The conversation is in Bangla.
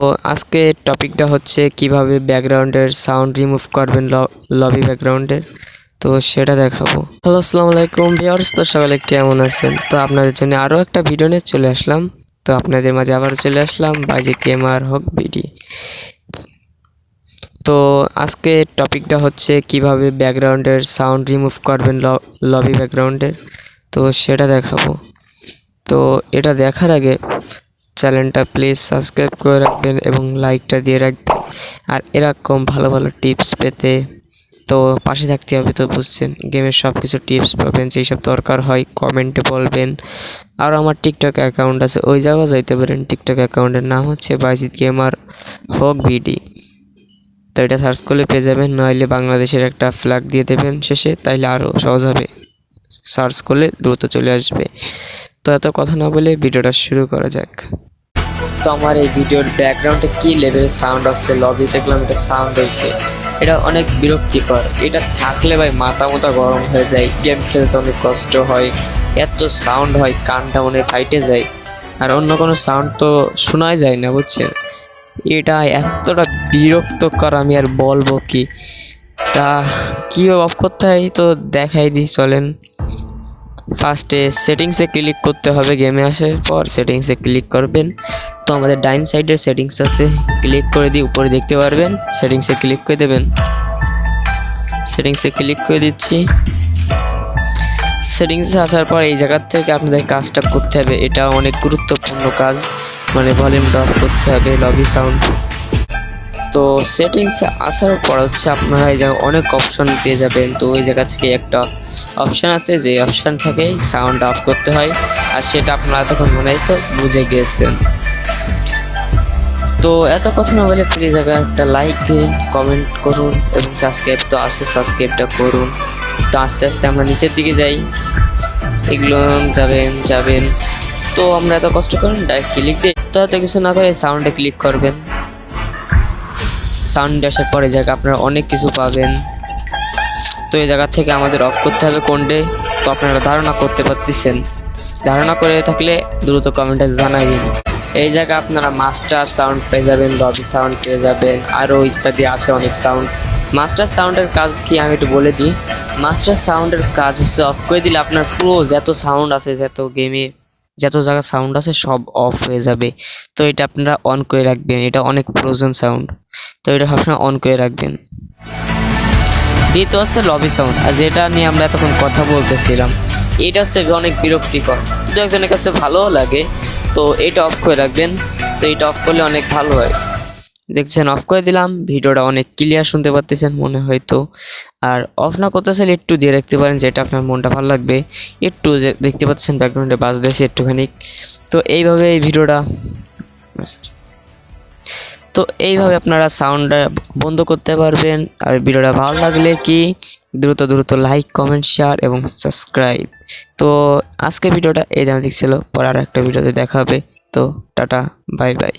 তো আজকে টপিকটা হচ্ছে কিভাবে ব্যাকগ্রাউন্ডের সাউন্ড রিমুভ করবেন লবি ব্যাকগ্রাউন্ডের। তো সেটা দেখাবো। হ্যালো, আসসালামু আলাইকুম ভিউয়ার্স। তো সকালে কেমন আছেন? তো আপনাদের জন্য আরও একটা ভিডিও নিয়ে চলে আসলাম। তো আপনাদের মাঝে আবার চলে আসলাম বাইজিৎ গেমার হক বিডি। তো আজকে টপিকটা হচ্ছে কিভাবে ব্যাকগ্রাউন্ডের সাউন্ড রিমুভ করবেন লবি ব্যাকগ্রাউন্ডের। তো সেটা দেখাবো। তো এটা দেখার আগে চ্যানেলটা প্লিজ সাবস্ক্রাইব করে রাখবেন এবং লাইকটা দিয়ে রাখবেন। আর এরকম ভালো ভালো টিপস পেতে তো পাশে থাকতে হবে। তো বুঝছেন, গেমের সব কিছু টিপস পাবেন, যেই সব দরকার হয় কমেন্টে বলবেন। আর আমার টিকটক অ্যাকাউন্ট আছে, ওই জায়গায় যাইতে পারেন। টিকটক অ্যাকাউন্টের নাম হচ্ছে বাইজিৎ গেমার হক বিডি। তো এটা সার্চ করলে পেয়ে যাবেন, নইলে বাংলাদেশের একটা ফ্ল্যাগ দিয়ে দেবেন শেষে, তাইলে আরও সহজ হবে, সার্চ করলে দ্রুত চলে আসবে। তো এত কথা না বলে ভিডিওটা শুরু করা যাক। তো আমার এই ভিডিওর ব্যাকগ্রাউন্ডে কি লেভেল সাউন্ড আসছে, লবি দেখলাম এটা সাউন্ড হয়েছে, এটা অনেক বিরক্তিকর। এটা থাকলে ভাই মাথা গরম হয়ে যায়, গেম খেলতে অনেক কষ্ট হয়, এত সাউন্ড হয় কানটা মনে ফাইটে যায়। আর অন্য কোনো সাউন্ড তো শোনাই যায় না, বুঝছেন। এটা এতটা বিরক্তকর, আমি আর বলবো কি। তা কীভাবে অফ করতে হয় তো দেখাই দিই, চলেন। ফার্স্টে সেটিংসে ক্লিক করতে হবে, গেমে আসার পর সেটিংসে ক্লিক করবেন। তো আমাদের ডাইন সাইডের সেটিংস আছে, ক্লিক করে দিয়ে উপরে দেখতে পারবেন, সেটিংসে ক্লিক করে দেবেন। সেটিংসে ক্লিক করে দিচ্ছি। সেটিংসে আসার পর এই জায়গার থেকে আপনাদের কাজটা করতে হবে, এটা অনেক গুরুত্বপূর্ণ কাজ, মানে ভলিউমটা অফ করতে হবে লবি সাউন্ড। তো সেটিংসে আসার পর হচ্ছে আপনারা এই জায়গায় অনেক অপশন পেয়ে যাবেন। তো ওই জায়গা থেকে একটা অপশান আছে, যে অপশান থেকে সাউন্ড অফ করতে হয়, আর সেটা আপনারা তখন মনে হয় তো বুঝে গিয়েছেন। তো এত কথা না বলে প্লিজ জায়গায় একটা লাইক দিন, কমেন্ট করুন এবং সাবস্ক্রাইব তো আছে, সাবস্ক্রাইবটা করুন। তো আস্তে আস্তে আমরা নিচের দিকে যাই, এগুলো যাবেন। তো আমরা এত কষ্ট করেন ডাইরেক্ট ক্লিক দিই। তো এত কিছু না করে সাউন্ডে ক্লিক করবেন। সাউন্ড আসার পরে জায়গা আপনারা অনেক কিছু পাবেন। তো এই জায়গা থেকে আমাদের অফ করতে হবে কোনডে। তো আপনারা ধারণা করতে পারতেছেন, ধারণা করে থাকলে দ্রুত কমেন্টে জানাই দিন। এই জায়গায় আপনারা মাস্টার সাউন্ড পেয়ে যাবেন, লবি সাউন্ড পেয়ে যাবেন, আরও ইত্যাদি আছে অনেক সাউন্ড। মাস্টার সাউন্ডের কাজ কি আমি একটু বলে দিই। মাস্টার সাউন্ডের কাজ হচ্ছে অফ করে দিলে আপনার পুরো যত সাউন্ড আছে, যত গেমে যত জায়গায় সাউন্ড আছে সব অফ হয়ে যাবে। তো এটা আপনারা অন করে রাখবেন, এটা অনেক প্রয়োজন সাউন্ড। তো এটা সবসময় অন করে রাখবেন। দ্বিতীয় হচ্ছে লবি সাউন্ড, আর যেটা নিয়ে আমরা এতক্ষণ কথা বলতেছিলাম, এটা হচ্ছে অনেক বিরক্তিকর, দু একজনের কাছে ভালোও লাগে। তো এটা অফ করে রাখবেন। তো এটা অফ করলে অনেক ভালো হয়। দেখছেন, অফ করে দিলাম, ভিডিওটা অনেক ক্লিয়ার শুনতে পারতেছেন মনে হয়। তো আর অফ না করতে চাইলে একটু দিয়ে রাখতে পারেন, যেটা আপনার মনটা ভালো লাগবে। একটু যে দেখতে পাচ্ছেন ব্যাকগ্রাউন্ডে বাজ দিয়েছে একটুখানি। তো এইভাবে এই ভিডিওটা, তো এইভাবে আপনারা সাউন্ডটা বন্ধ করতে পারবেন। আর ভিডিওটা ভালো লাগলে কি দ্রুত লাইক, কমেন্ট, শেয়ার এবং সাবস্ক্রাইব। তো আজকে ভিডিওটা এই জানা ছিল, পরে আর একটা ভিডিওতে দেখা হবে। তো টাটা, বাই বাই।